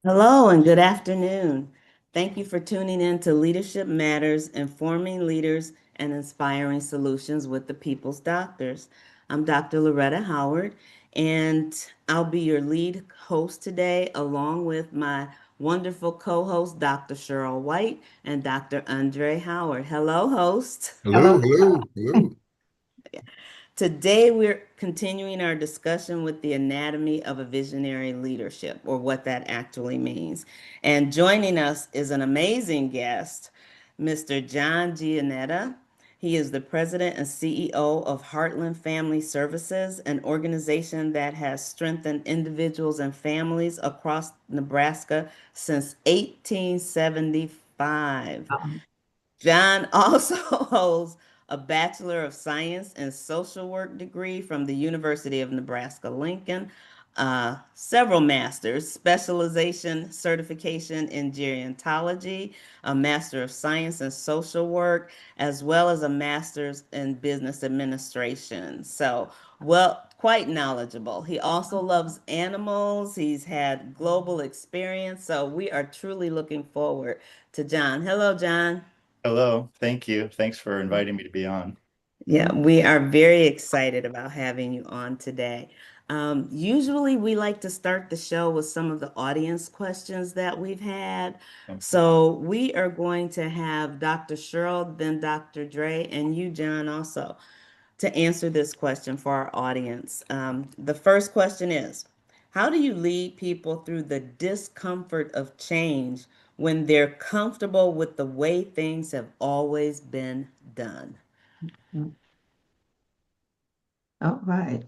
Hello and good afternoon. Thank you for tuning in to Leadership Matters, informing leaders and inspiring solutions with the People's Doctors. I'm Dr. Loretta Howard, and I'll be your lead host today, along with my wonderful co-host, Dr. Cheryl White and Dr. Andre Howard. Hello, host. Hello, Hello. hello, hello. Today, we're continuing our discussion with the anatomy of a visionary leadership, or what that actually means. And joining us is an amazing guest, Mr. John Jeanetta. He is the president and CEO of Heartland Family Services, an organization that has strengthened individuals and families across Nebraska since 1875. Um, John also holds a Bachelor of Science in Social Work degree from the University of Nebraska-Lincoln, several masters, specialization, certification in gerontology, a Master of Science in Social Work, as well as a Master's in Business Administration. So, well, quite knowledgeable. He also loves animals. He's had global experience. So we are truly looking forward to John. Hello, John. Hello. Thank you. Thanks for inviting me to be on. Yeah, we are very excited about having you on today. Usually, we like to start the show with some of the audience questions that we've had. Okay. So, we are going to have Dr. Cheryl, then Dr. Dre, and you, John, also to answer this question for our audience. The first question is, how do you lead people through the discomfort of change when they're comfortable with the way things have always been done? All right.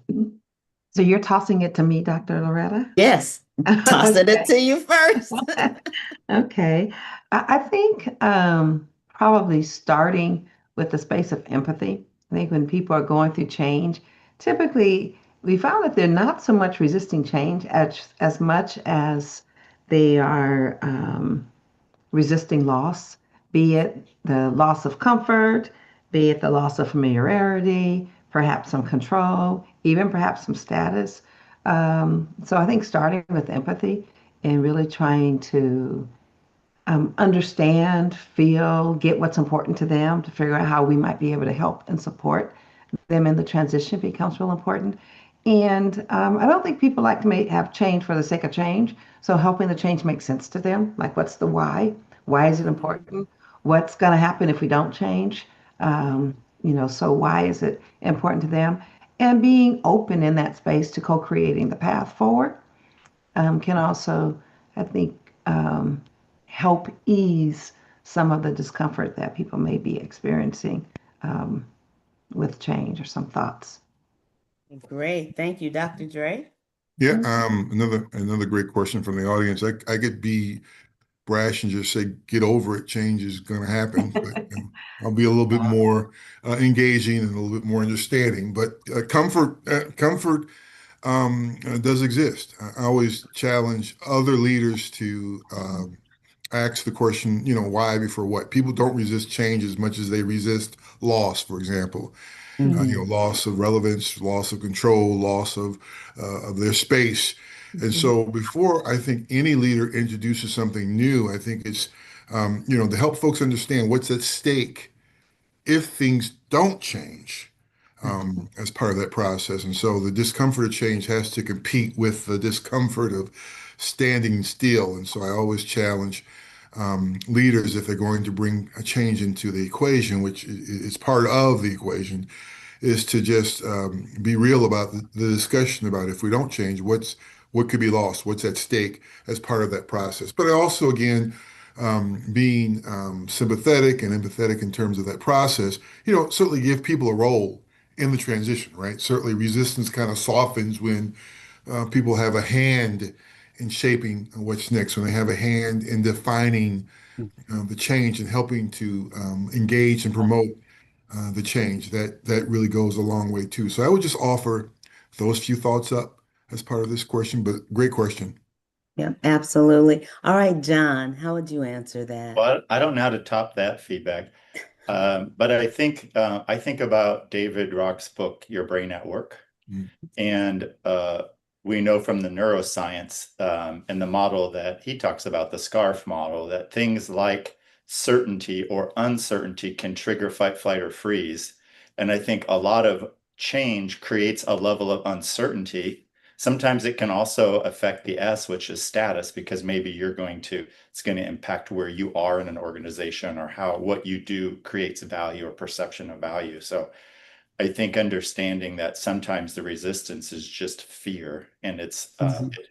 So you're tossing it to me, Dr. Loretta? Yes, tossing it Okay. to you first. Okay. I think probably starting with the space of empathy. I think when people are going through change, typically we found that they're not so much resisting change as much as they are resisting loss, be it the loss of comfort, be it the loss of familiarity, perhaps some control, even perhaps some status. So I think starting with empathy and really trying to understand, feel, get what's important to them to figure out how we might be able to help and support them in the transition becomes real important. And I don't think people like to have change for the sake of change. So helping the change make sense to them, like what's the why? Why is it Mhm. important? What's going to happen if we don't change? So why is it important to them? And being open in that space to co-creating the path forward can also, I think, help ease some of the discomfort that people may be experiencing um, with change or some thoughts. Great. Thank you, Dr. Dre. Yeah, another great question from the audience. I could be brash and just say, get over it, change is going to happen, but I'll be a little bit more engaging and a little bit more understanding. But comfort does exist. I always challenge other leaders to ask the question, why before what? People don't resist change as much as they resist loss, for example. Hmm. Loss of relevance, loss of control, loss of their space. And Mhm. so before I think any leader introduces something new, I think it's to help folks understand what's at stake if things don't change as part of that process. And so the discomfort of change has to compete with the discomfort of standing still. And so I always challenge leaders, if they're going to bring a change into the equation, which is part of the equation, is to just be real about the discussion about if we don't change, what could be lost, what's at stake as part of that process. But I also, again, being sympathetic and empathetic in terms of that process, certainly give people a role in the transition, right? Certainly resistance kind of softens when people have a hand in shaping what's next, when they have a hand in defining the change and helping to engage and promote the change. That really goes a long way too. So I would just offer those few thoughts up as part of this question, but great question. Yeah, absolutely. All right, John, how would you answer that? Well, I don't know how to top that feedback, but I think about David Rock's book, Your Brain at Work, Mm. and we know from the neuroscience and the model that he talks about, the SCARF model, that things like certainty or uncertainty can trigger fight, flight, or freeze. And I think a lot of change creates a level of uncertainty. Sometimes it can also affect the S, which is status, because maybe it's going to impact where you are in an organization or how what you do creates value or perception of value. So I think understanding that sometimes the resistance is just fear, and it's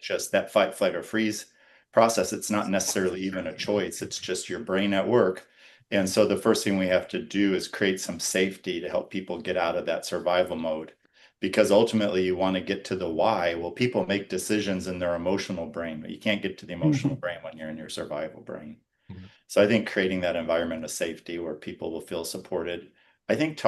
just that fight, flight, or freeze process. It's not necessarily even a choice. It's just your brain at work. And so the first thing we have to do is create some safety to help people get out of that survival mode. Because ultimately you want to get to the why. Well, people make decisions in their emotional brain, but you can't get to the emotional Mhm. brain when you're in your survival brain. Mhm. So I think creating that environment of safety where people will feel supported. I think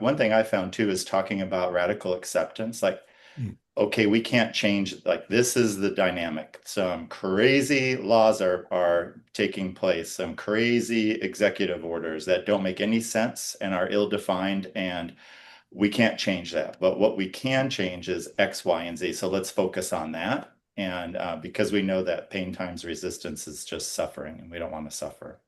one thing I found too is talking about radical acceptance. Like, Mm. okay, we can't change, like, this is the dynamic. Some crazy laws are taking place, some crazy executive orders that don't make any sense and are ill-defined, and we can't change that. But what we can change is X, Y, and Z. So let's focus on that. And because we know that pain times resistance is just suffering, and we don't want to suffer.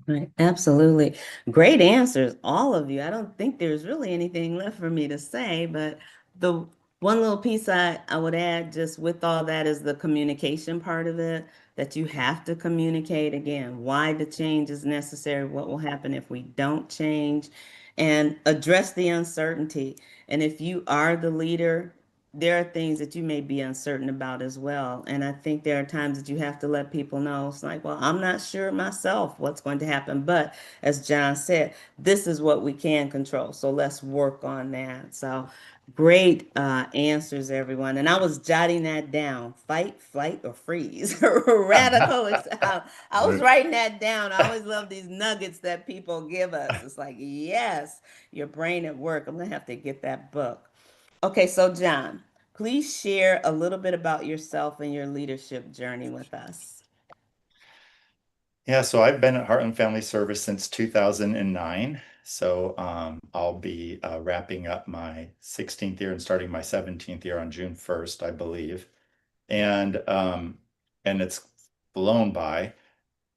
Right, absolutely. Great answers, all of you. I don't think there's really anything left for me to say, but the one little piece I would add just with all that is the communication part of it, that you have to communicate again why the change is necessary, what will happen if we don't change, and address the uncertainty. And if you are the leader, there are things that you may be uncertain about as well. And I think there are times that you have to let people know it's like, well, I'm not sure myself what's going to happen. But as John said, this is what we can control. So let's work on that. So great answers, everyone. And I was jotting that down: fight, flight, or freeze. Radical. I was Right. writing that down. I always love these nuggets that people give us. It's like, yes, your brain at work. I'm going to have to get that book. Okay, so John, please share a little bit about yourself and your leadership journey with us. Yeah, so I've been at Heartland Family Service since 2009. So I'll be wrapping up my 16th year and starting my 17th year on June 1st, I believe. And um, and it's blown by.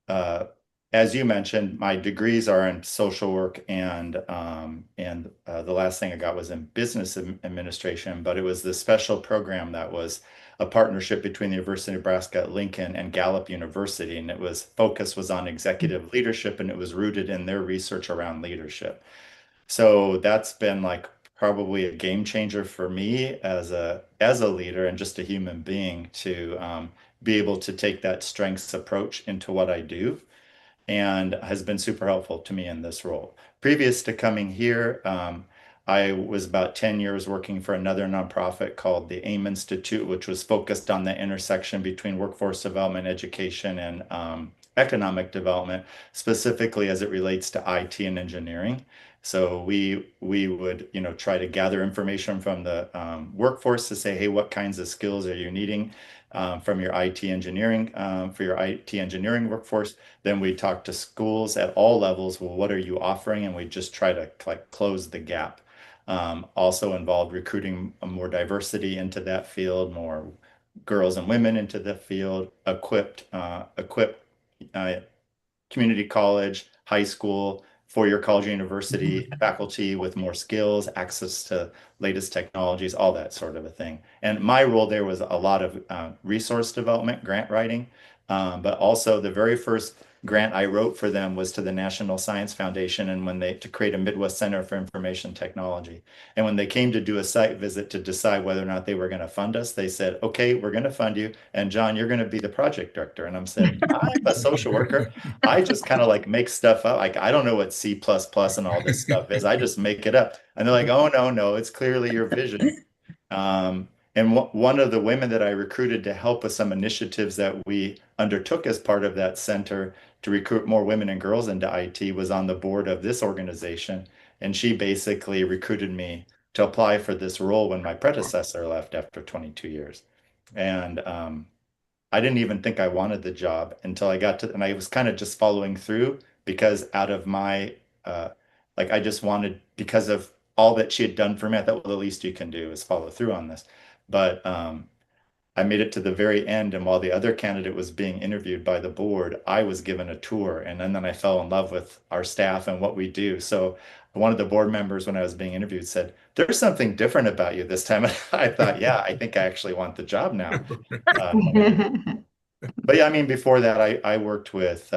Uh, as you mentioned, my degrees are in social work and the last thing I got was in business administration, but it was the special program that was a partnership between the University of Nebraska at Lincoln and Gallup University, and it was focus was on executive leadership, and it was rooted in their research around leadership. So that's been like probably a game changer for me as a leader and just a human being to be able to take that strengths approach into what I do and has been super helpful to me in this role. Previous to coming here, I was about 10 years working for another nonprofit called the AIM Institute, which was focused on the intersection between workforce development, education, and economic development, specifically as it relates to IT and engineering. So we would try to gather information from the workforce to say, hey, what kinds of skills are you needing from your IT engineering for your IT engineering workforce? Then we talk to schools at all levels. Well, what are you offering? And we just try to like close the gap. Also involved recruiting more diversity into that field, more girls and women into the field, equip uh, community college, high school, four-year college, university faculty with more skills, access to latest technologies, all that sort of a thing. And my role there was a lot of resource development, grant writing, but also the very first grant I wrote for them was to the National Science Foundation, and when they to create a Midwest Center for Information Technology. And when they came to do a site visit to decide whether or not they were going to fund us, they said, "Okay, we're going to fund you, and John, you're going to be the project director." And I said, "I'm a social worker. I just kind of like make stuff up. Like I don't know what C++ plus plus and all this stuff is. I just make it up." And they're like, "Oh no, no, it's clearly your vision." And one of the women that I recruited to help with some initiatives that we undertook as part of that center to recruit more women and girls into IT was on the board of this organization. And she basically recruited me to apply for this role when my predecessor left after 22 years. And I didn't even think I wanted the job until I got to, and I was kind of just following through because out of my, uh, like, I just wanted, because of all that she had done for me, I thought, well, the least you can do is follow through on this. But I made it to the very end, and while the other candidate was being interviewed by the board, I was given a tour, and then I fell in love with our staff and what we do. So one of the board members, when I was being interviewed, said, "There's something different about you this time." I thought, yeah, I think I actually want the job now. Um, but yeah, I mean, before that, I worked with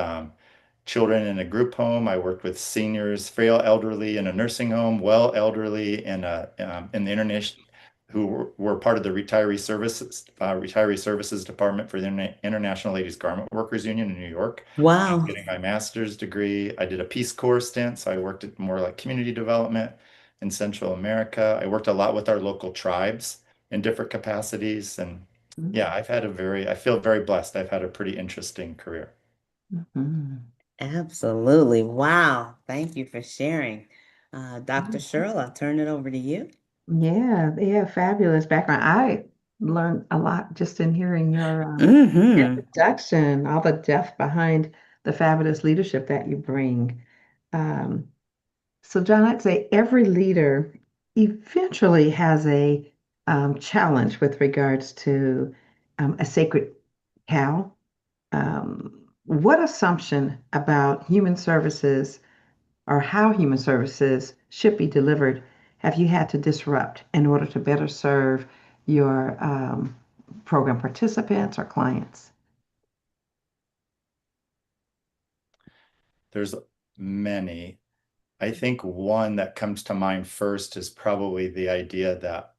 children in a group home. I worked with seniors, frail elderly in a nursing home, well elderly in the international who were part of the retiree services department for the International Ladies Garment Workers Union in New York. I was Wow. getting my master's degree. I did a Peace Corps stint, so I worked at more like community development in Central America. I worked a lot with our local tribes in different capacities, and yeah, I feel very blessed. I've had a pretty interesting career. Mhm. Absolutely. Wow. Thank you for sharing. Dr. Cheryl, I'll turn it over to you. Yeah, they have fabulous background. I learned a lot just in hearing your Mm-hmm. introduction, all the depth behind the fabulous leadership that you bring. Um, so, John, I'd say every leader eventually has a challenge with regards to a sacred cow. What assumption about human services or how human services should be delivered have you had to disrupt in order to better serve your program participants or clients? There's many. I think one that comes to mind first is probably the idea that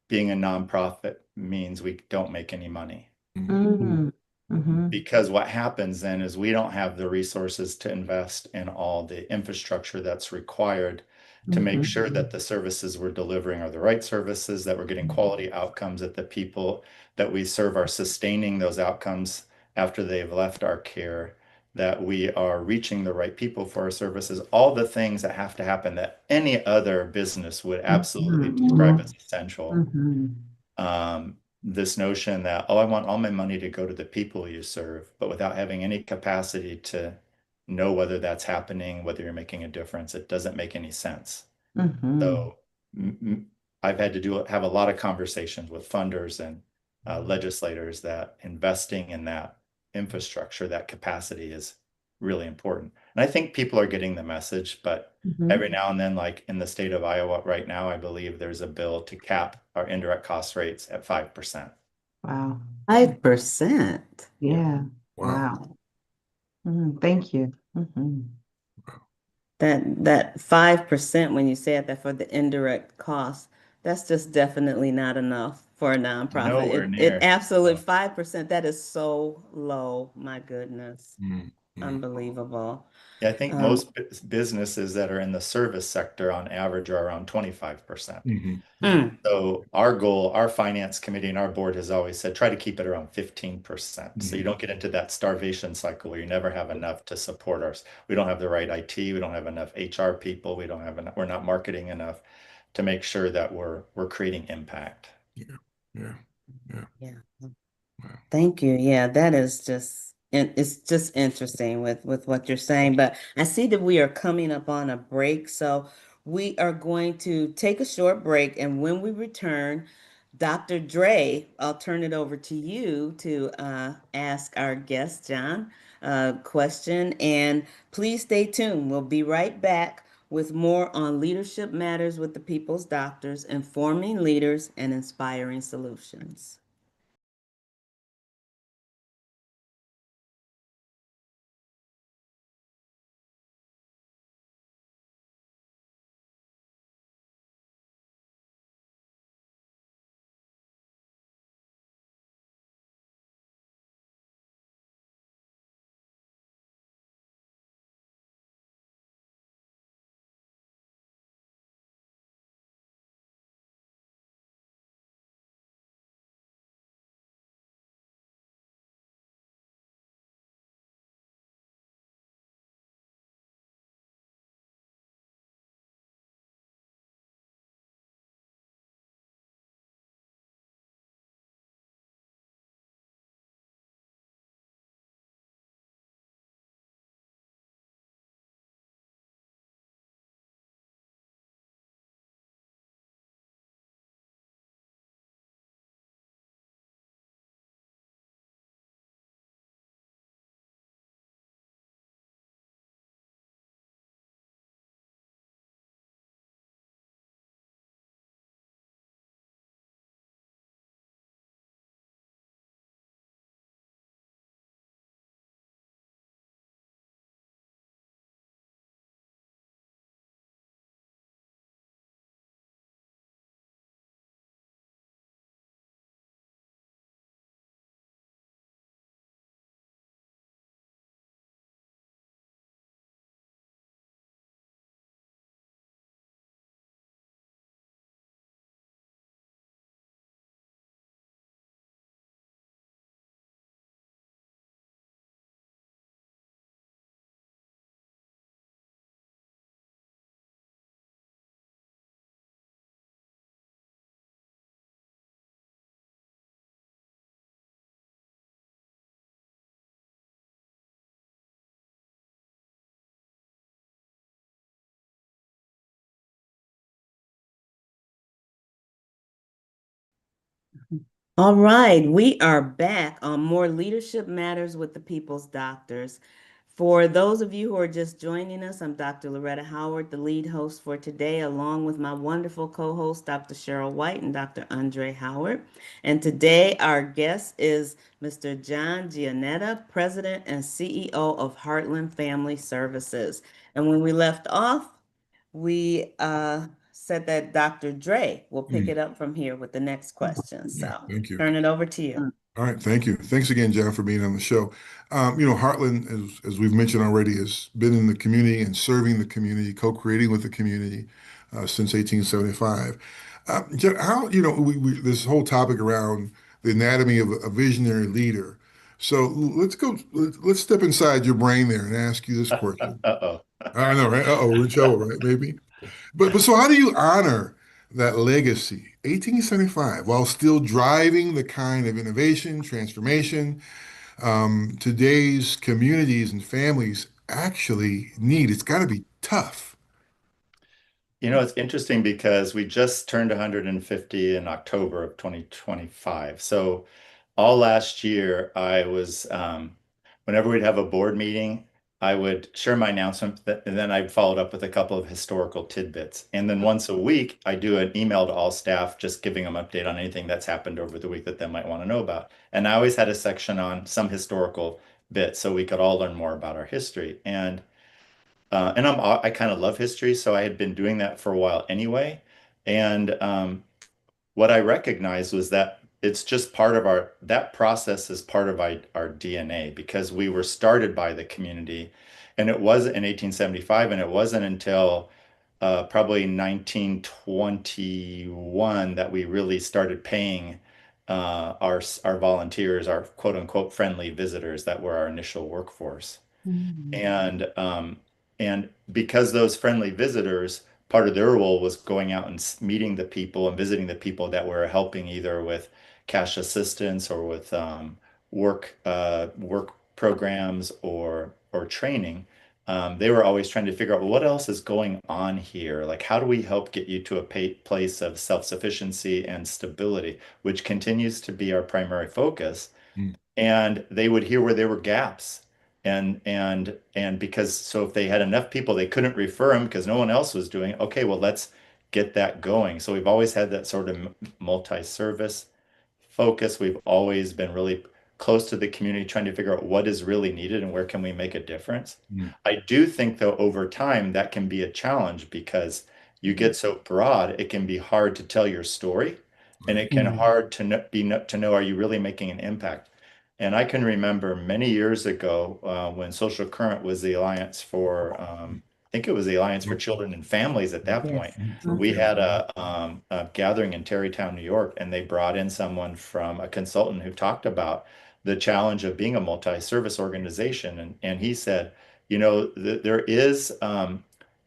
being a nonprofit means we don't make any money. Mm, mhm, Because what happens then is we don't have the resources to invest in all the infrastructure that's required to make mhm, sure that the services we're delivering are the right services, that we're getting quality outcomes, that the people that we serve are sustaining those outcomes after they've left our care, that we are reaching the right people for our services, all the things that have to happen that any other business would absolutely describe mhm, as essential. mhm, This notion that, oh, I want all my money to go to the people you serve, but without having any capacity to know whether that's happening, whether you're making a difference, it doesn't make any sense. mhm, So I've had to have a lot of conversations with funders and legislators that investing in that infrastructure, that capacity is really important. And I think people are getting the message, but mhm. every now and then, like in the state of Iowa right now, I believe there's a bill to cap our indirect cost rates at 5%. Wow. 5%. Yeah. Yeah. Wow. Wow. Thank you. Mhm. That 5% when you said that for the indirect costs, that's just definitely not enough for a nonprofit. Nowhere It near. absolutely 5%, that is so low. My goodness. Mm, mm, Unbelievable. Yeah, I think Um, most businesses that are in the service sector on average are around 25%. mhm, yeah, mm, So our goal, our finance committee and our board has always said, try to keep it around 15%. So you mhm, don't get into that starvation cycle where you never have enough to support us. We don't have the right IT, we don't have enough HR people, we don't have enough, we're not marketing enough to make sure that we're creating impact. yeah, yeah, yeah. yeah. Wow. Thank you. Yeah, that is just it's just interesting with what you're saying. But I see that we are coming up on a break, so we are going to take a short break, and when we return, Dr. Dre, I'll turn it over to you to ask our guest John a question, and please stay tuned. We'll be right back with more on leadership matters with the People's Doctors, informing leaders and inspiring solutions. All right, we are back on More Leadership Matters with the People's Doctors. For those of you who are just joining us, I'm Dr. Loretta Howard, the lead host for today, along with my wonderful co-host, Dr. Cheryl White and Dr. Andre Howard. And today our guest is Mr. John Jeanetta, President and CEO of Heartland Family Services. And when we left off, we said that Dr. Dre will pick Mm, it up from here with the next question. yeah, So thank you. turn it over to you. All right, thank you. Thanks again, John, for being on the show. Heartland, as we've mentioned already, has been in the community and serving the community, co-creating with the community since 1875. How, this whole topic around the anatomy of a visionary leader. So let's step inside your brain there and ask you this question. Uh-oh. I know, right? Uh-oh, we're in trouble, right? Maybe. But so how do you honor that legacy, 1875, while still driving the kind of innovation, transformation today's communities and families actually need? It's got to be tough. It's interesting because we just turned 150 in October of 2025. So all last year, whenever we'd have a board meeting, I would share my announcement, and then I'd follow it up with a couple of historical tidbits. And then once a week, I do an email to all staff, just giving them update on anything that's happened over the week that they might want to know about. And I always had a section on some historical bit so we could all learn more about our history. I kind of love history, so I had been doing that for a while anyway. And what I recognized was that it's just part of that process is part of our DNA because we were started by the community. And it was in 1875, and it wasn't until probably 1921 that we really started paying our volunteers, our quote unquote friendly visitors that were our initial workforce. Mhm. And and because those friendly visitors, part of their role was going out and meeting the people and visiting the people that were helping either with cash assistance or with work programs or training. They were always trying to figure out, well, what else is going on here? Like, how do we help get you to a place of self-sufficiency and stability, which continues to be our primary focus, Mm, and they would hear where there were gaps. And because so if they had enough people, they couldn't refer them because no one else was doing it. Okay, well, let's get that going. So we've always had that sort of multi-service focus. We've always been really close to the community, trying to figure out what is really needed and where can we make a difference. mm, I do think, though, over time, that can be a challenge because you get so broad, it can be hard to tell your story, and right. it can hard to to know, are you really making an impact? And I can remember many years ago when Social Current was the Alliance for, I think it was the Alliance for Yep, Children and Families at that Yes. point. for We family. had a gathering in Tarrytown, New York, and they brought in someone from a consultant who talked about the challenge of being a multi-service organization. And he said,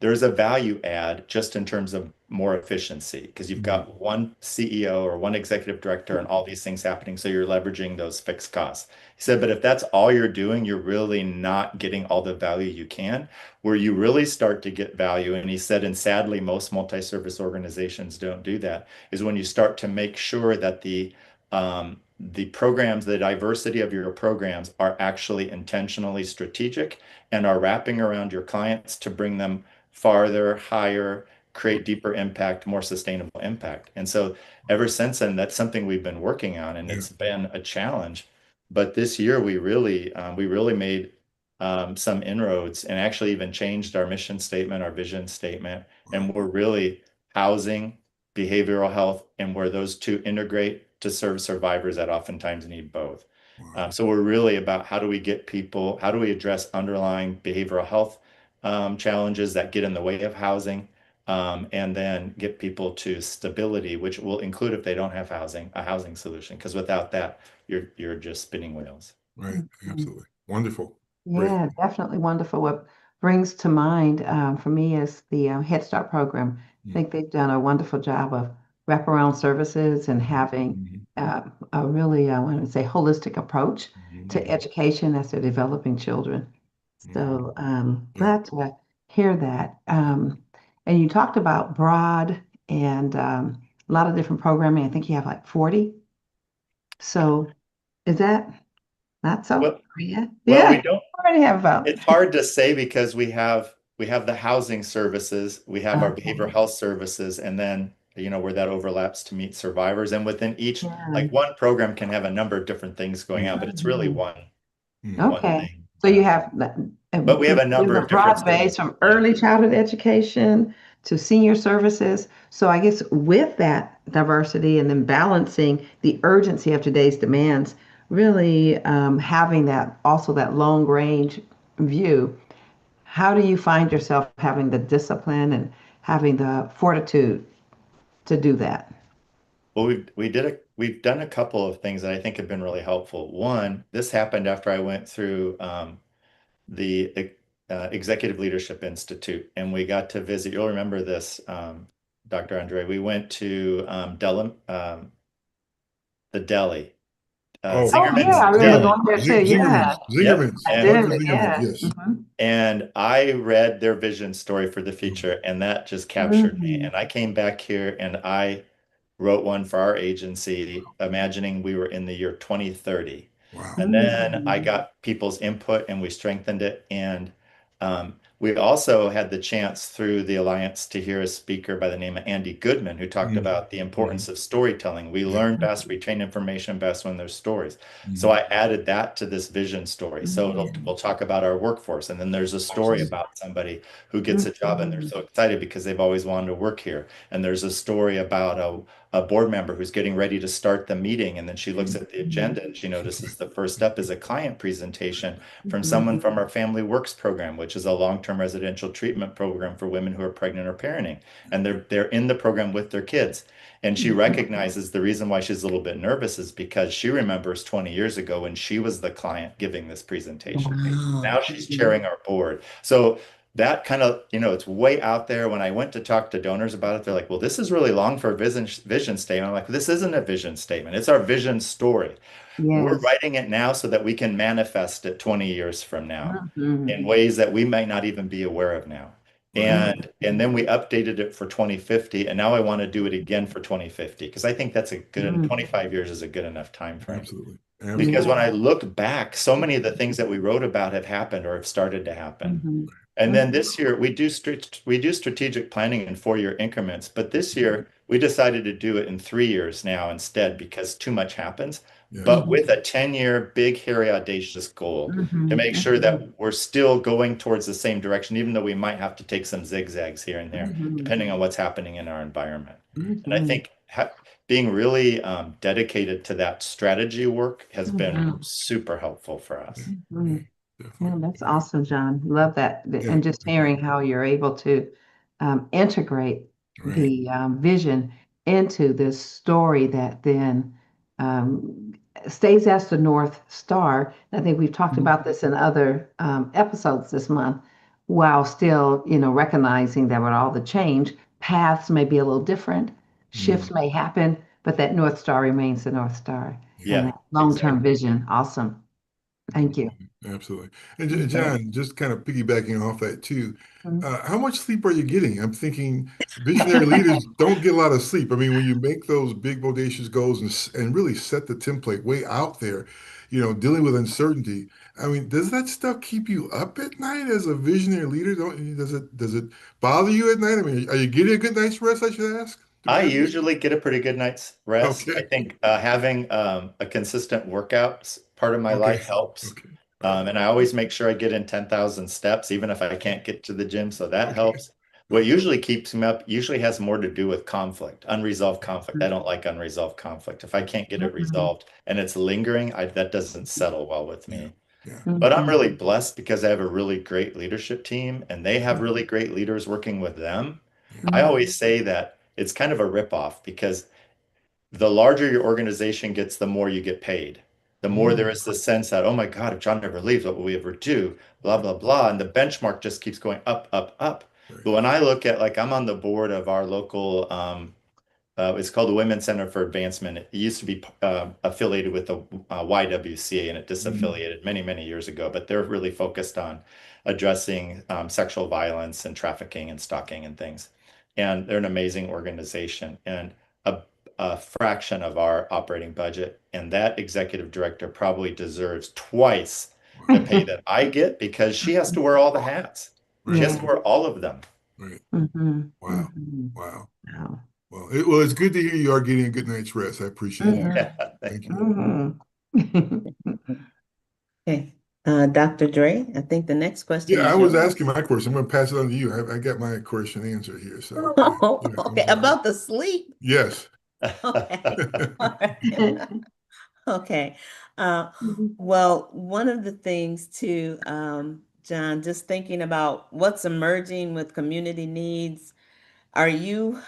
there's a value add just in terms of more efficiency because you've Mm, got one CEO or one executive director and all these things happening. So you're leveraging those fixed costs. He said, but if that's all you're doing, you're really not getting all the value you can. Where you really start to get value, and he said, and sadly, most multi-service organizations don't do that, is when you start to make sure that the programs, the diversity of your programs are actually intentionally strategic and are wrapping around your clients to bring them farther, higher, create deeper impact, more sustainable impact. And so ever since then, that's something we've been working on, and yeah, it's been a challenge. But this year, we really made some inroads and actually even changed our mission statement, our vision statement, wow, and we're really housing, behavioral health, and where those two integrate to serve survivors that oftentimes need both. wow. So we're really about how do we get people, how do we address underlying behavioral health challenges that get in the way of housing, and then get people to stability, which will include if they don't have housing, a housing solution. Because without that, you're just spinning wheels. Right, Mhm. absolutely. Wonderful. Great. Yeah, definitely wonderful. What brings to mind for me is the Head Start program. I Mm, think they've done a wonderful job of wraparound services and having mhm, a really, I want to say, holistic approach to mhm, education as they're developing children. mhm. So Yeah, glad to hear that. And you talked about broad and a lot of different programming. I think you have like 40. So is that not so? Well, Yeah. well, Yeah. we don't. Already have about. It's hard to say because we have the housing services, we have our behavioral Okay. health services, and then where that overlaps to meet survivors. And within each, Yeah. like one program can have a number of different things going on, but it's really Mhm. one Mm. Okay. thing. So you have that, But we have a there's number a of different broad base services. from Yeah. early childhood education to senior services. So I guess with that diversity and then balancing the urgency of today's demands, really having that also that long range view, how do you find yourself having the discipline and having the fortitude to do that? Well, we've done a couple of things that I think have been really helpful. One, this happened after I went through the Executive Leadership Institute, and we got to visit. You'll remember this, Dr. Andre. We went to the deli, Oh, Oh yeah, Zingerman's I remember Deli. going there too. Yeah, Zingerman's, Yep. Zingerman's, I And Dr. did. Zingerman's, Yeah. yes. and I read their vision story for the Mm. future, and that just captured me. Mhm. And I came back here and I wrote one for our agency, imagining we were in the year 2030. Wow. And then I Mhm. got people's input and we strengthened it. And we also had the chance through the Alliance to hear a speaker by the name of Andy Goodman, who talked Mm. about the Mhm. importance of storytelling. We Yeah. learn best, retain information best when there's stories. So Mm. I added that to this vision story. So Mhm. we'll talk about our workforce. And then there's a story about somebody who gets a job and they're Mhm. so excited because they've always wanted to work here. And there's a story about a board member who's getting ready to start the meeting. And then she looks Mm. at the agenda and she notices the first step is a client presentation from Mhm. someone from our Family Works program, which is a long-term residential treatment program for women who are pregnant or parenting. And they're in the program with their kids. And she Mhm. recognizes the reason why she's a little bit nervous is because she remembers 20 years ago when she was the client giving this presentation. Now Wow. she's Mhm. chairing our board. So that kind of, it's way out there. When I went to talk to donors about it, they're like, well, this is really long for a vision statement. I'm like, this isn't a vision statement. It's our vision story. We're Yes. writing it now so that we can manifest it 20 years from now in Mhm. ways that we might not even be aware of now. Right. And then we updated it for 2050, and now I want to do it again for 2050 because I think that's a good Mhm. 25 years is a good enough time frame. Absolutely. Because Absolutely. when I Yeah. look back, so many of the things that we wrote about have happened or have started to happen. Mhm. And then Mhm. this year we do strategic planning in 4-year increments, but this year we decided to do it in 3 years now instead because too much happens, Yes. but with Mhm. a 10-year big, hairy, audacious goal to Mhm. make sure Mhm. that we're still going towards the same direction, even though we might have to take some zigzags here and there, Mhm. depending on what's happening in our environment. And I Mhm. think being really dedicated to that strategy work has been Mhm. super helpful for Yeah. us. Yeah. Mhm. Yeah, Definitely. that's awesome, John. Love that. Yeah. And just Definitely. hearing how you're able to integrate Right. the vision into this story that then um, stays as the North Star. I think we've talked about this in other episodes this month, while still, recognizing that with all the change, paths may be a little different, Mm. shifts may happen, but that North Star remains the North Star and Yeah, Yeah. that long-term exactly. vision. Awesome. Thank you. Absolutely. Absolutely. And Yeah. John, just kind of piggybacking off that too, Mhm. how much sleep are you getting? I'm thinking visionary leaders don't get a lot of sleep. I mean, when you make those big bodacious goals and really set the template way out there, dealing with uncertainty. I mean, does that stuff keep you up at night as a visionary leader? Does it bother you at night? I mean, are you getting a good night's rest, I should ask, to I be honest? usually get a pretty good night's rest. I Okay. think having a consistent workout part of my Okay. life helps. Okay. All right. And I always make sure I get in 10,000 steps, even if I can't get to the gym. So that Okay. helps. What usually keeps me up usually has more to do with conflict, unresolved conflict. I Mhm. don't like unresolved conflict. If I can't get it Mhm. resolved and it's lingering, that doesn't settle well with Yeah. me. Yeah. But I'm Mhm. really blessed because I have a really great leadership team and they have really great leaders working with them. Yeah. I Mhm. always say that it's kind of a ripoff because the larger your organization gets, the more you get paid. The more Yeah. there is this sense that, oh my God, if John never leaves, what will we ever do? Blah, blah, blah. And the benchmark just keeps going up, up, up. Right. But when I look at, like, I'm on the board of our local it's called the Women's Center for Advancement. It used to be affiliated with the YWCA and it Mm. disaffiliated many, many years ago, but they're really focused on addressing sexual violence and trafficking and stalking and things. And they're an amazing organization. And a, a fraction of our operating budget, and that executive director probably deserves twice the pay that I get because she has to wear all the hats. She Right. has Yeah. to wear all of them. Right. Mm-hmm. Wow. Mm-hmm. Wow. Wow. Well, it's good to hear you are getting a good night's rest. I appreciate Yeah. that. Mm-hmm. Yeah, thank Thank you. you. Mm-hmm. Okay. Dr. Dre, I think the next question Yeah, I is was yours. asking my question. I'm going to pass it on to you. I got my question answered here. So, yeah, I'm Okay, sorry. about the sleep. Yes. Okay. All right. Okay. Uh, well, one of the things too, John, just thinking about what's emerging with community needs, are you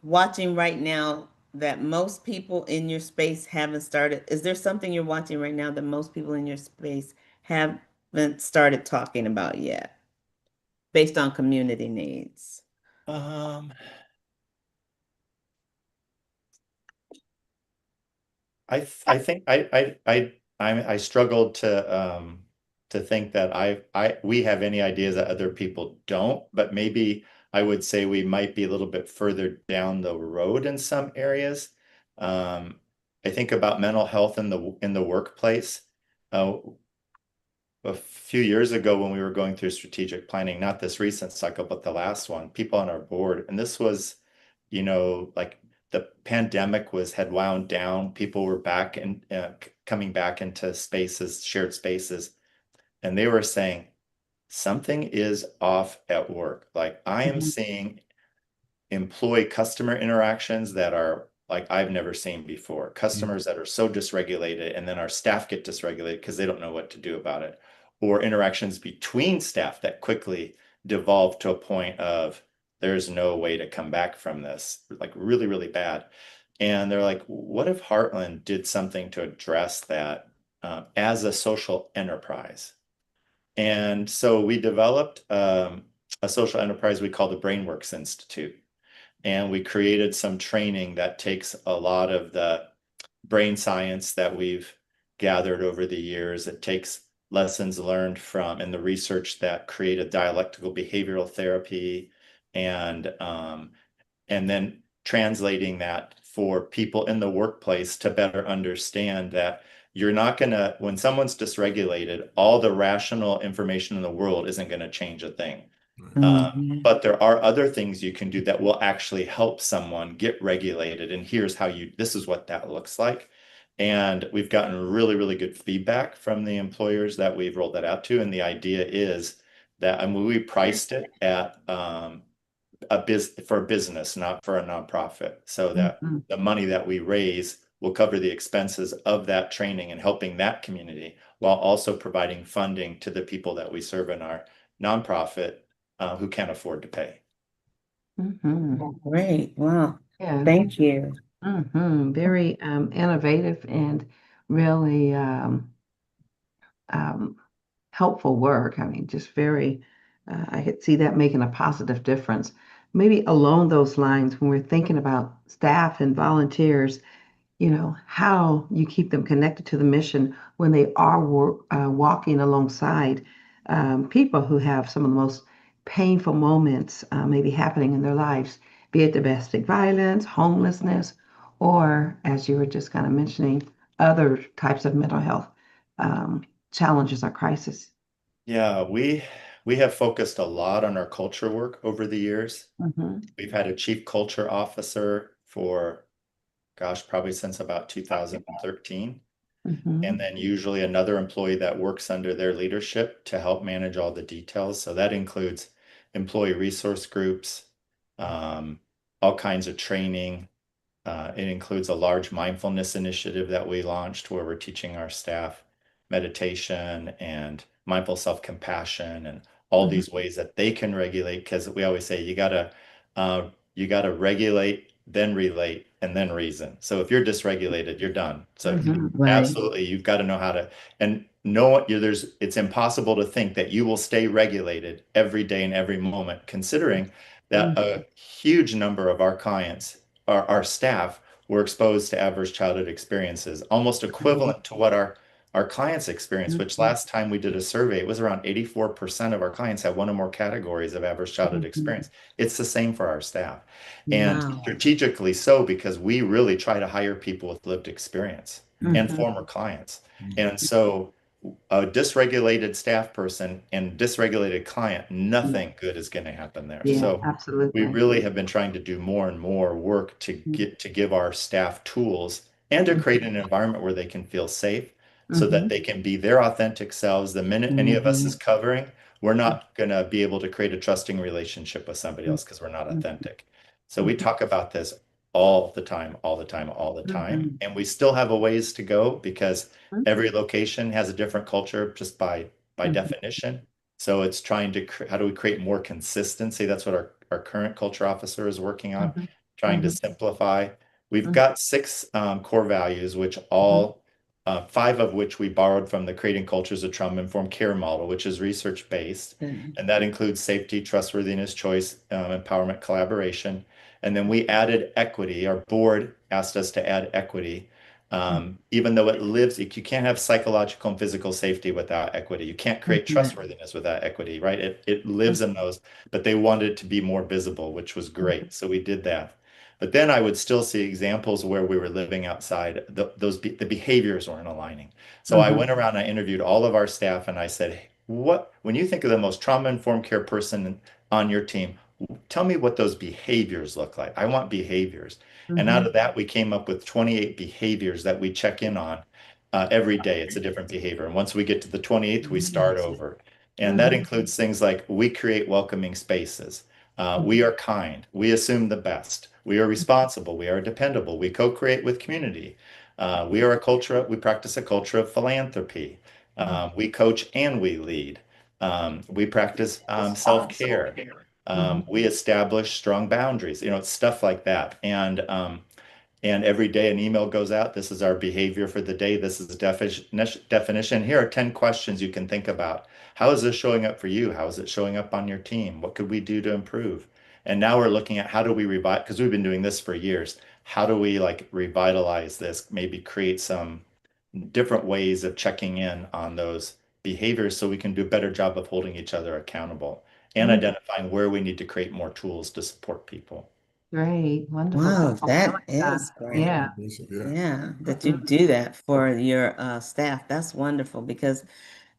watching right now that most people in your space haven't started? Is there something you're watching right now that most people in your space haven't started talking about yet, based on community needs? Um, I think I struggled to think that we have any ideas that other people don't, but maybe I would say we might be a little bit further down the road in some areas. Um, I think about mental health in the workplace. Uh, a few years ago when we were going through strategic planning, not this recent cycle, but the last one, people on our board, and this was, like the pandemic had wound down, people were back and coming back into spaces, shared spaces, and they were saying something is off at work. Like I am Mhm. seeing employee customer interactions that are like I've never seen before. Mm, Customers that are so dysregulated, and then our staff get dysregulated because they don't know what to do about it. Or interactions between staff that quickly devolve to a point of there's no way to come back from this, like really, really bad. And they're like, what if Heartland did something to address that as a social enterprise? And so we developed a social enterprise we call the Brainworks Institute, and we created some training that takes a lot of the brain science that we've gathered over the years. It takes lessons learned from and the research that created dialectical behavioral therapy, and and then translating that for people in the workplace to better understand that you're not going to, when someone's dysregulated, all the rational information in the world isn't going to change a thing. right. Mhm. But there are other things you can do that will actually help someone get regulated. And here's how this is what that looks like. And we've gotten really, really good feedback from the employers that we've rolled that out to. And the idea is that, I mean, we priced it at for a business, not for a nonprofit, so that Mhm. the money that we raise will cover the expenses of that training and helping that community while also providing funding to the people that we serve in our nonprofit who can't afford to pay. Mhm. Great. Wow. Yeah. Thank you. Very innovative and really um, helpful work. I mean, just very, I could see that making a positive difference. Maybe along those lines, when we're thinking about staff and volunteers, how you keep them connected to the mission when they are walking alongside people who have some of the most painful moments maybe happening in their lives, be it domestic violence, homelessness, or as you were just kind of mentioning, other types of mental health um, challenges or crisis. Yeah, we have focused a lot on our culture work over the years. Hmm. We've had a chief culture officer for, gosh, probably since about 2013. And Hmm. then usually another employee that works under their leadership to help manage all the details. So that includes employee resource groups, um, all kinds of training. It includes a large mindfulness initiative that we launched where we're teaching our staff meditation and mindful self-compassion and all Hmm. these ways that they can regulate. Because we always say you gotta regulate, then relate, and then reason. So if you're dysregulated, you're done. So Right. absolutely, you've got to know how to and know what you there's it's impossible to think that you will stay regulated every day and every moment, considering that Hmm. a huge number of our clients, our staff, were exposed to adverse childhood experiences, almost equivalent to what our our clients' experience, which Mhm. last time we did a survey, it was around 84% of our clients had one or more categories of adverse childhood Mhm. experience. It's the same for our staff. And Wow. strategically so, because we really try to hire people with lived experience and Mhm. former clients. And so a dysregulated staff person and dysregulated client, Mhm. nothing good is going to happen there. Yeah, So we absolutely. really have been trying to do more and more work to Mhm. give our staff tools and to create an environment where they can feel safe so that Mhm. they can be their authentic selves. The minute any of us is Mhm. covering, we're not going to be able to create a trusting relationship with somebody Mhm. else because we're not Mhm. authentic. So we Mhm. talk about this all the time, all the time, all the time. Mhm. And we still have a ways to go because Mhm. every location has a different culture just by Mhm. definition. So it's trying to how do we create more consistency? That's what our current culture officer is working on, Mhm. trying to Mhm. simplify. We've Mhm. got six core values, which all five of which we borrowed from the Creating Cultures of Trauma-Informed Care model, which is research-based. Mhm. And that includes safety, trustworthiness, choice, empowerment, collaboration. And then we added equity. Our board asked us to add equity. Even though it lives, you can't have psychological and physical safety without equity. You can't create Mhm. trustworthiness without equity, right? It lives in those, but they wanted it to be more visible, which was Mhm. great. So we did that. But then I would still see examples where we were living outside, the behaviors weren't aligning. So I Mhm. went around, I interviewed all of our staff, and I said, "Hey, when you think of the most trauma-informed care person on your team, tell me what those behaviors look like. I want behaviors." And out Mhm. of that, we came up with 28 behaviors that we check in on every day. It's a different behavior. And once we get to the 28th, we start Nice. over. And that Mhm. includes things like we create welcoming spaces. We Mhm. are kind. We assume the best. We are responsible. We are dependable. We co-create with community. We practice a culture of philanthropy. We coach and we lead. We practice self-care. Mhm. We establish strong boundaries, it's stuff like that. And every day an email goes out. This is our behavior for the day. This is the definition. Here are 10 questions you can think about. How is this showing up for you? How is it showing up on your team? What could we do to improve? And now we're looking at how do we revive, because we've been doing this for years. How do we like revitalize this, maybe create some different ways of checking in on those behaviors so we can do a better job of holding each other accountable and Mhm. identifying where we need to create more tools to support people. Great. Wonderful. Wow, Sounds that really, is great. yeah. Impressive, yeah. Yeah, that you Mhm. do that for your staff. That's wonderful because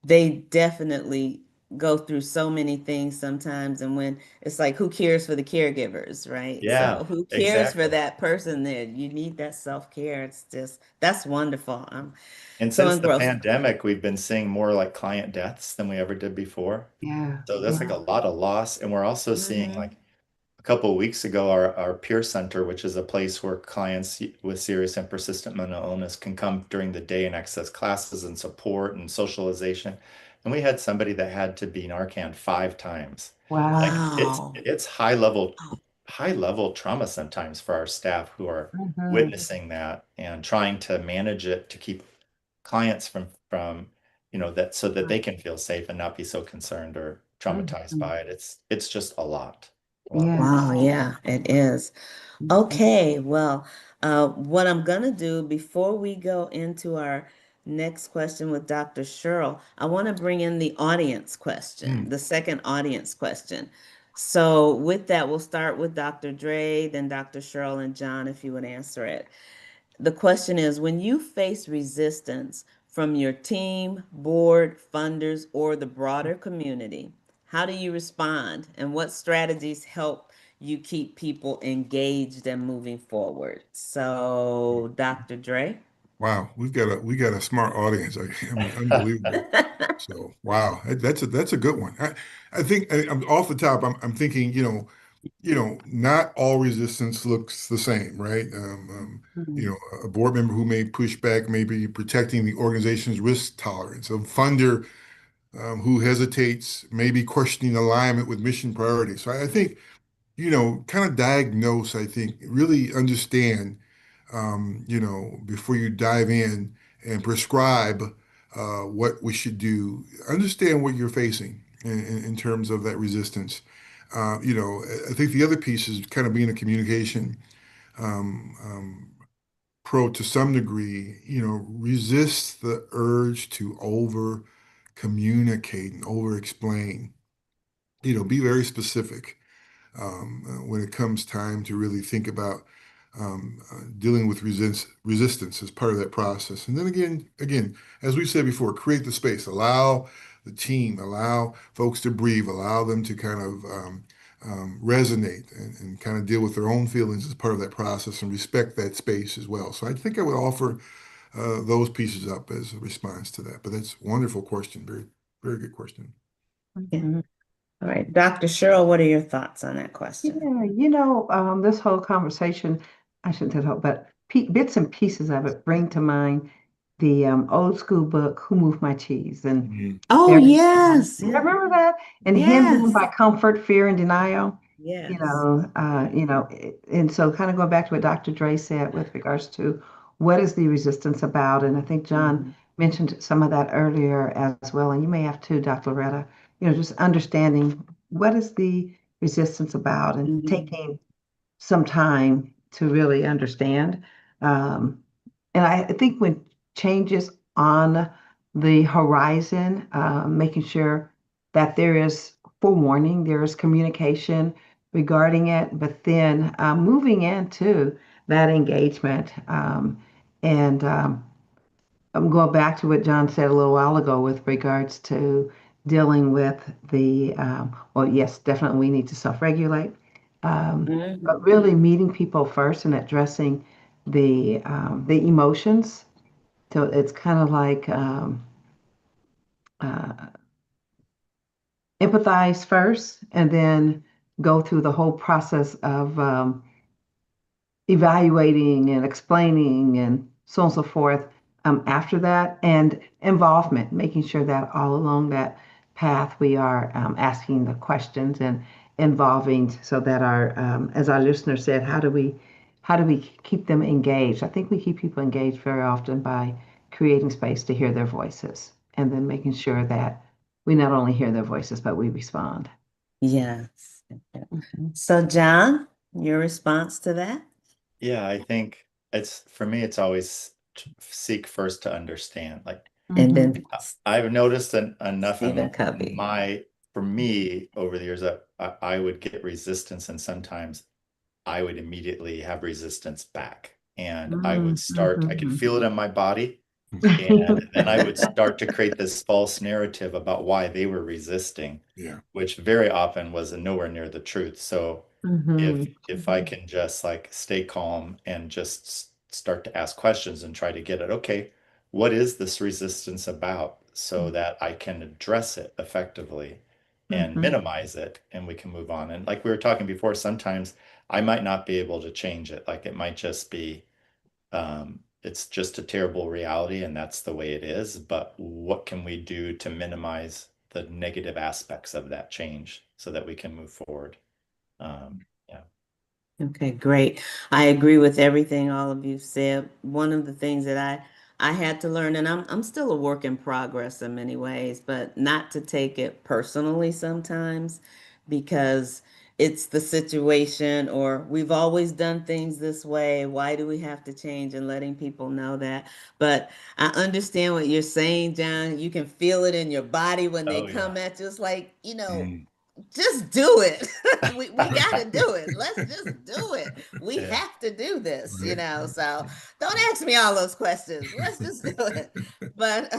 they definitely go through so many things sometimes. And when it's like, who cares for the caregivers, right? Yeah, So who cares for exactly. that person there? You need that self-care. It's just, that's wonderful. I'm And so since the engrossed. pandemic, we've been seeing more like client deaths than we ever did before. Yeah. So that's like Yeah. a lot of loss. And we're also seeing Hmm. like a couple of weeks ago, our peer center, which is a place where clients with serious and persistent mental illness can come during the day and access classes and support and socialization. And we had somebody that had to be Narcan 5 times. Like Wow. Wow. it's high level trauma sometimes for our staff who are Mhm. witnessing that and trying to manage it to keep clients from that so that they can feel safe and not be so concerned or traumatized Mhm. by it. It's just a lot Yeah. work. Wow, yeah, it is. Mhm. Okay, well, what I'm gonna do before we go into our next question with Dr. Sherrill, I want to bring in the audience question, Mm. the second audience question. So with that, we'll start with Dr. Dre, then Dr. Sherrill and John, if you would answer it. The question is, when you face resistance from your team, board, funders, or the broader community, how do you respond and what strategies help you keep people engaged and moving forward? So, Dr. Dre? Wow, we got a smart audience. I mean, unbelievable. So wow, that's a good one. I think I'm off the top. I'm thinking, not all resistance looks the same, right? Mhm. A board member who may push back may be protecting the organization's risk tolerance. A funder who hesitates may be questioning alignment with mission priorities. So I think, kind of diagnose. I think really understand, before you dive in and prescribe what we should do. Understand what you're facing in terms of that resistance. I think the other piece is kind of being a communication um, um, pro to some degree, resist the urge to over communicate and over explain. Be very specific when it comes time to really think about dealing with resistance as part of that process. And then again, as we've said before, create the space, allow the team, allow folks to breathe, allow them to kind of resonate and kind of deal with their own feelings as part of that process and respect that space as well. So I think I would offer those pieces up as a response to that. But that's a wonderful question. Very, very good question. Yeah. Mhm. All right, Dr. Cheryl, what are your thoughts on that question? Yeah, this whole conversation, I shouldn't say the whole, but bits and pieces of it bring to mind the old school book, Who Moved My Cheese? And Mhm. Oh, every yes. you Yeah. remember that? And hindering Yes. by comfort, fear, and denial. Yes. Yeah. And so kind of going back to what Dr. Dre said with regards to what is the resistance about, and I think John Mhm. mentioned some of that earlier as well, and you may have too, Dr. Loretta, just understanding what is the resistance about and Mhm. taking some time to really understand. Um, and I think when changes on the horizon, making sure that there is forewarning, there is communication regarding it, but then moving into that engagement. And I'm going back to what John said a little while ago with regards to dealing with well, yes, definitely we need to self-regulate, but Mhm. really meeting people first and addressing the emotions. So it's kind of like uh, empathize first and then go through the whole process of evaluating and explaining and so on and so forth after that, and involvement, making sure that all along that path we are asking the questions and involving so that as our listener said, how do we keep them engaged? I think we keep people engaged very often by creating space to hear their voices and then making sure that we not only hear their voices, but we respond. Yes. So, John, your response to that? Yeah, I think it's for me, it's always seek first to understand. Like And Mhm. then I've noticed enough in Stephen Covey. for me over the years that I would get resistance, and sometimes I would immediately have resistance back. And I could Mhm. feel it in my body. And then I would start to create this false narrative about why they were resisting, Yeah. which very often was nowhere near the truth. So Mhm. if I can just like stay calm and just start to ask questions and try to get it, okay, what is this resistance about so that I can address it effectively and Mhm. minimize it and we can move on. And like we were talking before, sometimes I might not be able to change it. Like it might just be it's just a terrible reality and that's the way it is. But what can we do to minimize the negative aspects of that change so that we can move forward? Yeah. Okay, great. I agree with everything all of you said. One of the things that I had to learn, and I'm still a work in progress in many ways, but not to take it personally sometimes because it's the situation or we've always done things this way. Why do we have to change? And letting people know that. But I understand what you're saying, John. You can feel it in your body when they Oh, yeah. come at you. It's like, Mm. just do it. We got to do it. Let's just do it. We Yeah. have to do this, Right. So don't ask me all those questions. Let's just do it. But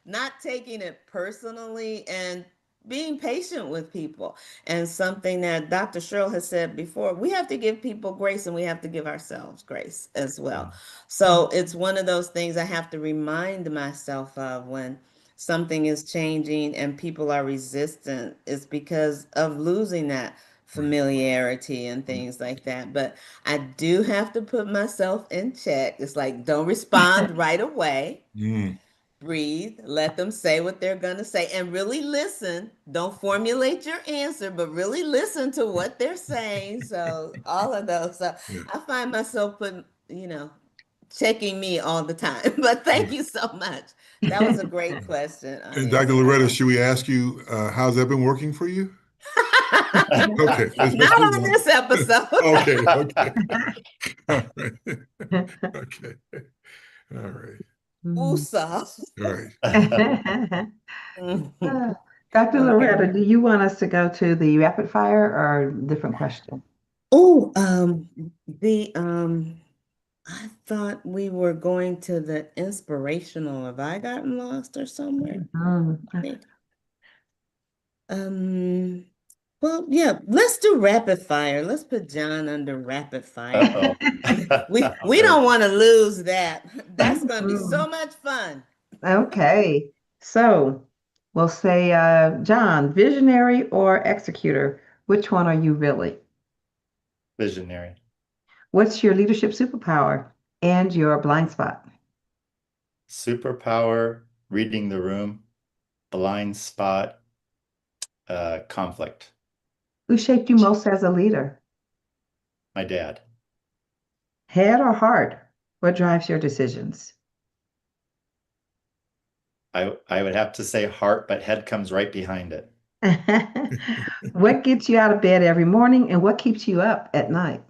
not taking it personally and being patient with people. And something that Dr. Cheryl has said before, we have to give people grace and we have to give ourselves grace as well. Mm. So it's one of those things I have to remind myself of when something is changing and people are resistant, it's because of losing that Right. familiarity and Mm. things like that. But I do have to put myself in check. It's like, don't respond right away. Mm. Breathe, let them say what they're going to say, and really listen. Don't formulate your answer, but really listen to what they're saying. So, all of those. So, Yeah. I find myself putting, checking me all the time. But thank Yeah. you so much. That was a great question on And Dr. answering Loretta, that. should we ask you, how's that been working for you? Okay, let's Not move on on. this episode. Okay, okay. All right. Okay. All right. Mm. Woosah. All right. Uh, Dr. Okay. Loretta, do you want us to go to the rapid fire or a different question? Oh, the I thought we were going to the inspirational. Have I gotten lost or somewhere? Mm. I think. Um, well, yeah, let's do rapid fire. Let's put John under rapid fire. Uh-oh. We Very don't good. want to lose that. That's going to be so Mm. much fun. Okay. So we'll say, John, visionary or executor? Which one are you really? Visionary. What's your leadership superpower and your blind spot? Superpower, reading the room, blind spot, conflict. Who shaped you most as a leader? My dad. Head or heart? What drives your decisions? I would have to say heart, but head comes right behind it. What gets you out of bed every morning and what keeps you up at night?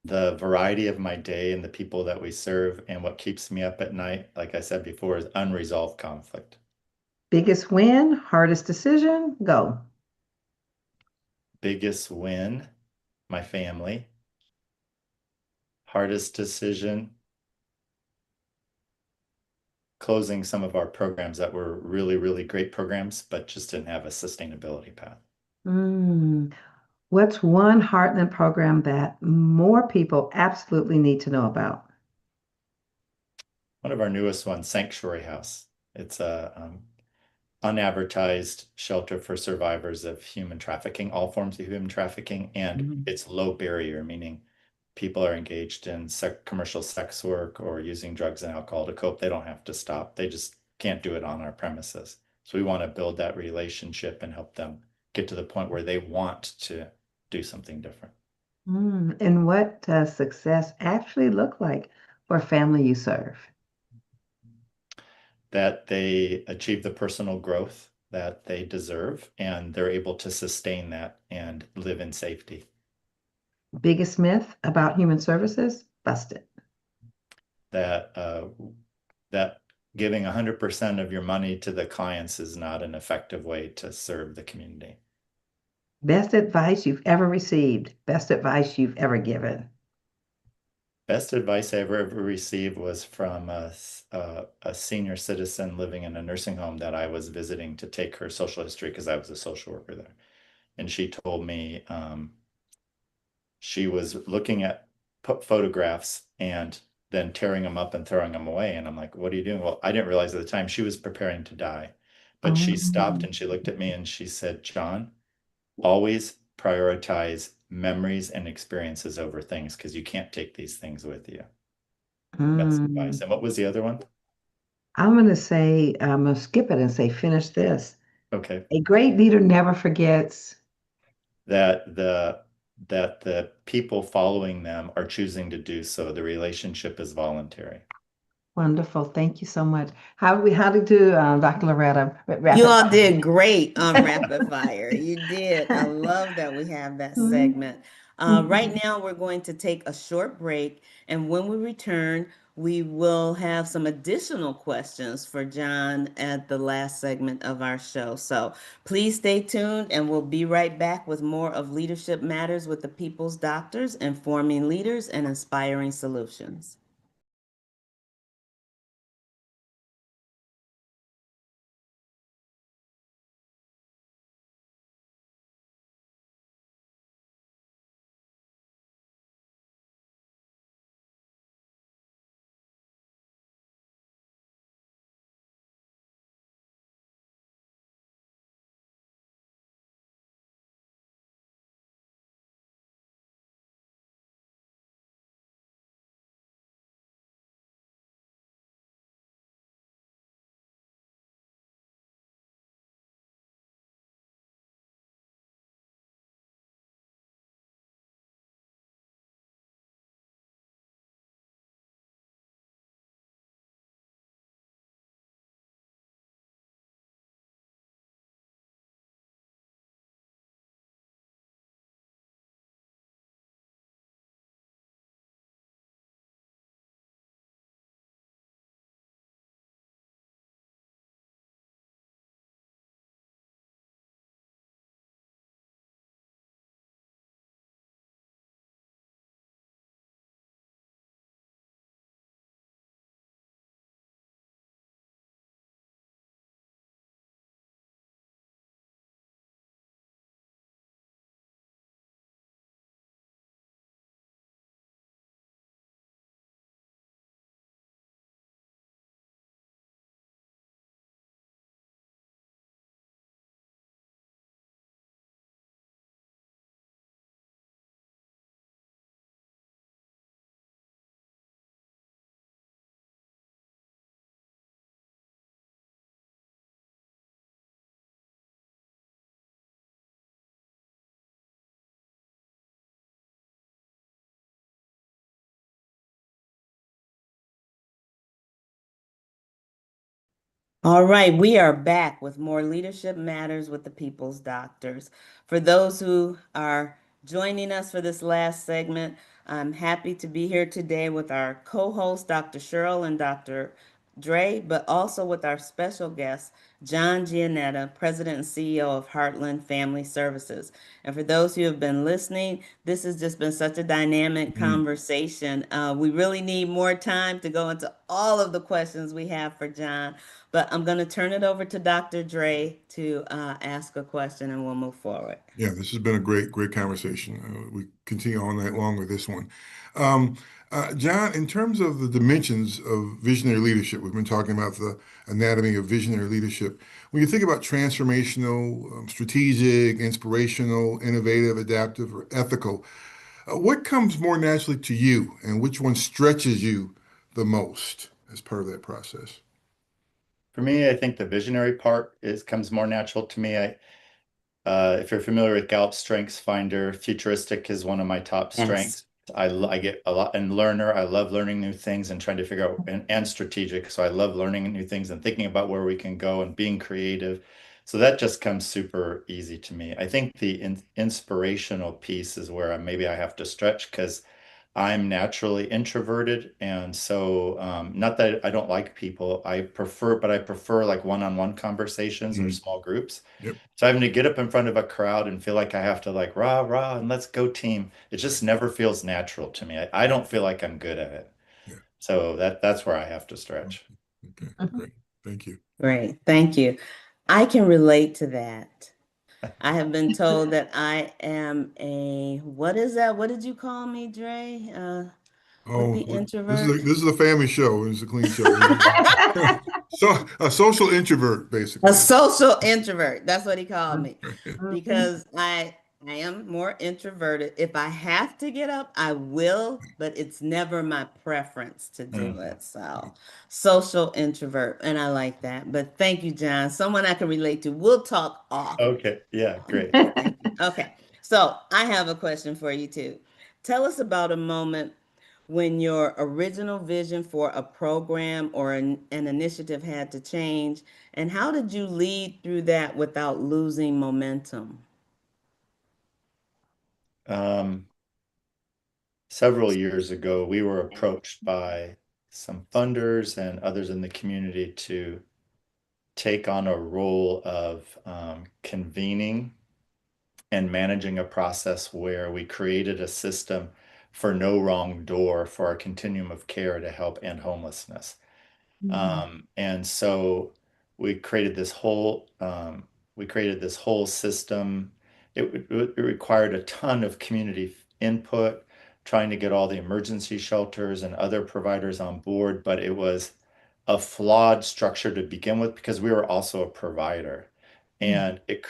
The variety of my day and the people that we serve and what keeps me up at night, like I said before, is unresolved conflict. Biggest win, hardest decision, go. Biggest win, my family. Hardest decision, closing some of our programs that were really, really great programs, but just didn't have a sustainability path. Mm. What's one Heartland program that more people absolutely need to know about? One of our newest ones, Sanctuary House. It's a unadvertised shelter for survivors of human trafficking, all forms of human trafficking, and Mm. it's low barrier, meaning people are engaged in commercial sex work or using drugs and alcohol to cope. They don't have to stop. They just can't do it on our premises. So we want to build that relationship and help them get to the point where they want to do something different. And what does success actually look like for a family you serve? That they achieve the personal growth that they deserve and they're able to sustain that and live in safety. Biggest myth about human services? Busted. That that giving 100% of your money to the clients is not an effective way to serve the community. Best advice you've ever received. Best advice you've ever given. Best advice I ever received was from a senior citizen living in a nursing home that I was visiting to take her social history because I was a social worker there. And she told me she was looking at photographs and then tearing them up and throwing them away. And I'm like, what are you doing? Well, I didn't realize at the time she was preparing to die. But she stopped Um, and she looked at me and she said, John, always prioritize memories and experiences over things because you can't take these things with you. Best advice. mm. And what was the other one? I'm going to say, I'm going to skip it and say, finish this. Okay. A great leader never forgets. That the people following them are choosing to do so. The relationship is voluntary. Wonderful. Thank you so much. How did you do, Dr. Loretta? You Rapid all fire. did great on Rapid Fire. You did. I love that we have that segment. Right Mhm. now, we're going to take a short break, and when we return, we will have some additional questions for John at the last segment of our show. So please stay tuned, and we'll be right back with more of Leadership Matters with the People's Doctors, informing leaders and inspiring solutions. All right, we are back with more Leadership Matters with the People's Doctors. For those who are joining us for this last segment, I'm happy to be here today with our co-host, Dr. Cheryl and Dr. Dre, but also with our special guest, John Jeanetta, President and CEO of Heartland Family Services. And for those who have been listening, this has just been such a dynamic Mm. conversation. We really need more time to go into all of the questions we have for John, but I'm going to turn it over to Dr. Dre to ask a question and we'll move forward. Yeah, this has been a great conversation. We continue all night long with this one. Um, John, in terms of the dimensions of visionary leadership, we've been talking about the anatomy of visionary leadership. When you think about transformational, strategic, inspirational, innovative, adaptive, or ethical, what comes more naturally to you, and which one stretches you the most as part of that process? For me, I think the visionary part is comes more natural to me. If you're familiar with Gallup's Strengths Finder, futuristic is one of my top Yes. strengths. I get a lot, and learner. I love learning new things and trying to figure out, and strategic. So I love learning new things and thinking about where we can go and being creative. So that just comes super easy to me. I think the inspirational piece is where maybe I have to stretch because I'm naturally introverted, and so not that I don't like people, but I prefer like one-on-one conversations or Mm, small groups. yep. So having to get up in front of a crowd and feel like I have to like rah rah and let's go team, it just never feels natural to me. I don't feel like I'm good at it. Yeah. So that's where I have to stretch. Okay. Mhm. Great. Thank you. Great. Thank you. I can relate to that. I have been told that I am what is that? What did you call me, Dre? With Oh, the this is introvert? this is a family show. It's a clean show. So a social introvert, A basically. social introvert. That's what he called me. Mhm. Because I am more introverted. If I have to get up, I will, but it's never my preference to do Mm. it. So, social introvert, and I like that. But thank you, John. Someone I can relate to. We'll talk off. Okay, yeah, great. Thank you. Okay. So, I have a question for you too. Tell us about a moment when your original vision for a program or an initiative had to change, and how did you lead through that without losing momentum? Um, Several years ago, we were approached by some funders and others in the community to take on a role of convening and managing a process where we created a system for no wrong door for our continuum of care to help end homelessness. And so we created this whole system. It required a ton of community input, trying to get all the emergency shelters and other providers on board, but it was a flawed structure to begin with because we were also a provider. And it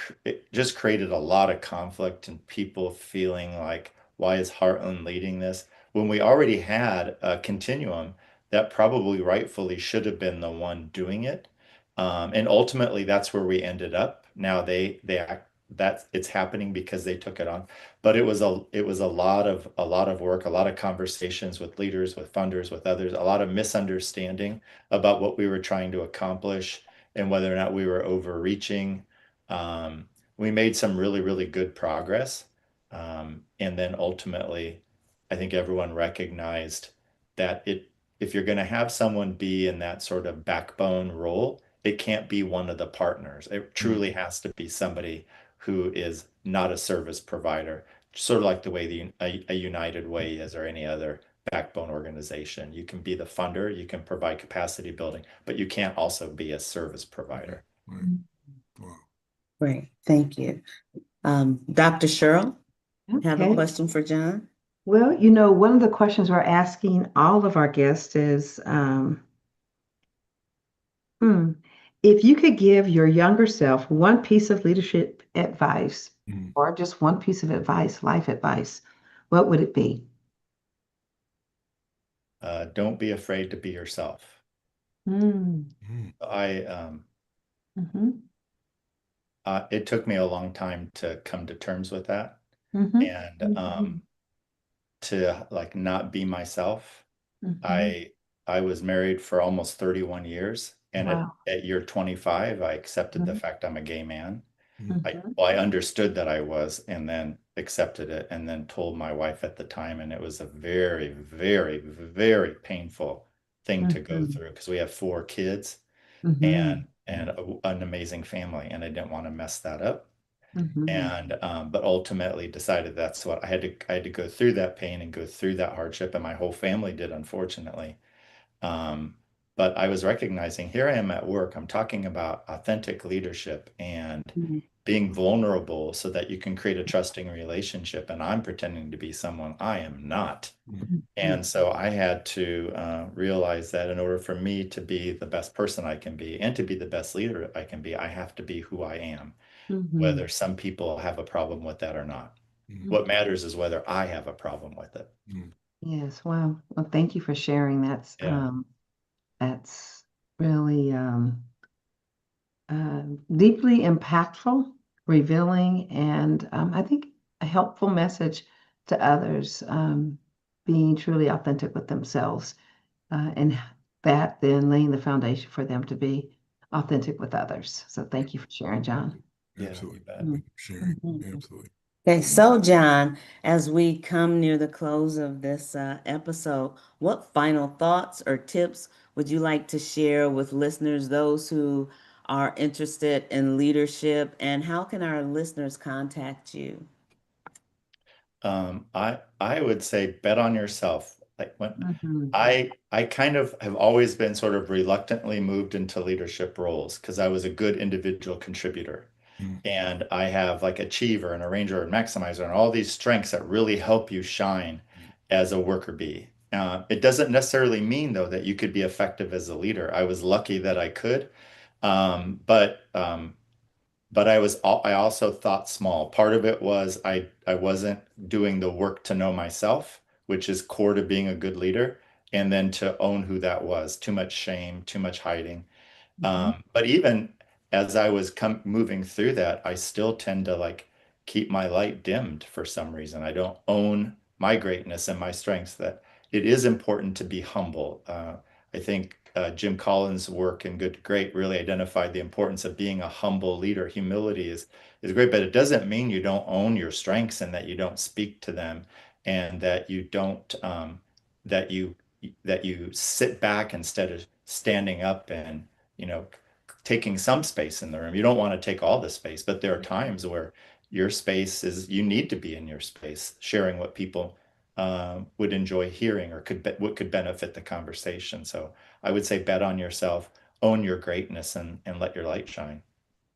just created a lot of conflict and people feeling like, why is Heartland leading this? When we already had a continuum that probably rightfully should have been the one doing it. And ultimately, that's where we ended up. Now they act that it's happening because they took it on, but it was a lot of work, a lot of conversations with leaders, with funders, with others, a lot of misunderstanding about what we were trying to accomplish and whether or not we were overreaching. We made some really good progress, and then ultimately, I think everyone recognized that if you're going to have someone be in that sort of backbone role, it can't be one of the partners. It Mm. truly has to be somebody who is not a service provider, sort of like the way a United Way is or any other backbone organization. You can be the funder, you can provide capacity building, but you can't also be a service Right. provider. Right. Wow. Great. Thank you. Dr. Cheryl, have a Okay. question for John? Well, one of the questions we're asking all of our guests is, hmm, if you could give your younger self one piece of leadership advice, Mm. or just one piece of advice, life advice, what would it be? Don't be afraid to be yourself. Mm, Mm. I mhm, It took me a long time to come to terms with that mhm, and mhm, to like not be myself. mhm, I I was married for almost 31 years And Wow. at year 25, I accepted the Mhm, fact I'm a gay man. Mm. mhm, I understood that I was, and then accepted it, and then told my wife at the time, and it was a very, very, very painful thing to go mhm, through because we have four kids mhm, and an amazing family, and I didn't want to mess that up. mhm, And but ultimately decided that's what I had to go through that pain and go through that hardship, and my whole family did, unfortunately. Um, but I was recognizing here I am at work, I'm talking about authentic leadership and mhm, being vulnerable so that you can create a trusting relationship. And I'm pretending to be someone I am not. mhm, And so I had to realize that in order for me to be the best person I can be and to be the best leader I can be, I have to be who I am, mhm, whether some people have a problem with that or not. Mm. What matters is whether I have a problem with it. Mm. Yes, wow. Well, thank you for sharing. Yeah. That's really deeply impactful, revealing, and I think a helpful message to others, being truly authentic with themselves, and that then laying the foundation for them to be authentic with others. So thank you for sharing, John. Yeah, you Absolutely. bet. Mm, Thank you for sharing. mhm, Absolutely. Okay, so John, as we come near the close of this episode, what final thoughts or tips would you like to share with listeners, those who are interested in leadership, and how can our listeners contact you? I would say bet on yourself. Like when mhm, I kind of have always been sort of reluctantly moved into leadership roles because I was a good individual contributor. Mm. And I have like achiever and arranger and maximizer and all these strengths that really help you shine as a worker bee. It doesn't necessarily mean though that you could be effective as a leader. I was lucky that I could, but I also thought small. Part of it was I wasn't doing the work to know myself, which is core to being a good leader, and then to own who that was. Too much shame, too much hiding. mhm, But even as I was moving through that, I still tend to like keep my light dimmed for some reason. I don't own my greatness and my strengths. That it is important to be humble. I think Jim Collins' work in Good to Great really identified the importance of being a humble leader. Humility is great, but it doesn't mean you don't own your strengths and that you don't speak to them and that you don't that you that you sit back instead of standing up and you know, taking some space in the room. You don't want to take all the space, but there are times where your space is, you need to be in your space, sharing what people would enjoy hearing or what could benefit the conversation. So I would say bet on yourself, own your greatness, and let your light shine.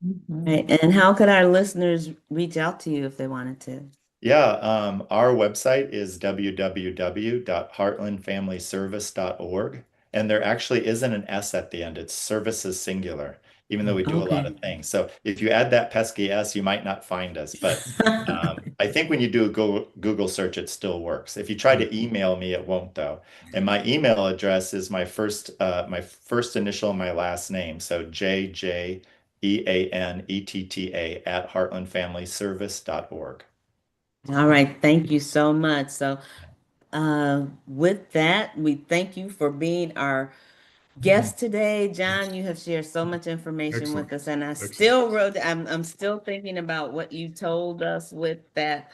mhm. Right, and how could our listeners reach out to you if they wanted to? Yeah, our website is www.heartlandfamilyservice.org. And there actually isn't an S at the end. It's services singular, even though we do a lot Okay. of things. So if you add that pesky S, you might not find us. But I think when you do a Google search, it still works. If you try to email me, it won't though. And my email address is my first initial, my last name. So JJEANETTA at heartlandfamilyservice.org. All right, thank you so much. So, with that, we thank you for being our guest today. John, you have shared so much information Excellent. with us, and Excellent. I'm still thinking about what you told us with that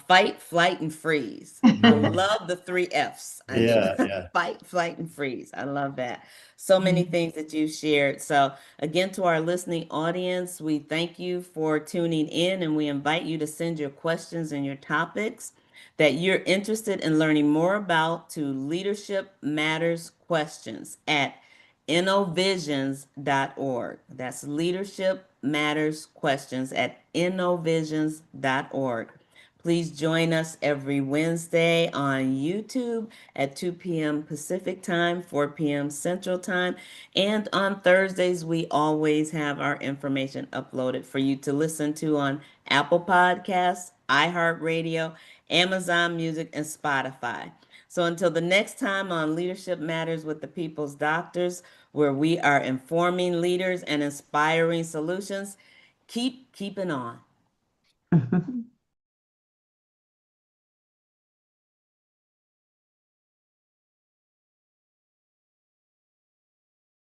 fight, flight, and freeze. I Mm. love the three F's. I Yeah, yeah. fight, flight, and freeze. I love that. So many Mhm. things that you've shared. So again, to our listening audience, we thank you for tuning in, and we invite you to send your questions and your topics that you're interested in learning more about to Leadership Matters Questions at innovisions.org. That's Leadership Matters Questions at innovisions.org. Please join us every Wednesday on YouTube at 2 p.m. Pacific Time, 4 p.m. Central Time. And on Thursdays, we always have our information uploaded for you to listen to on Apple Podcasts, iHeartRadio, Amazon Music, and Spotify. So until the next time on Leadership Matters with the People's Doctors, where we are informing leaders and inspiring solutions, keep keeping on.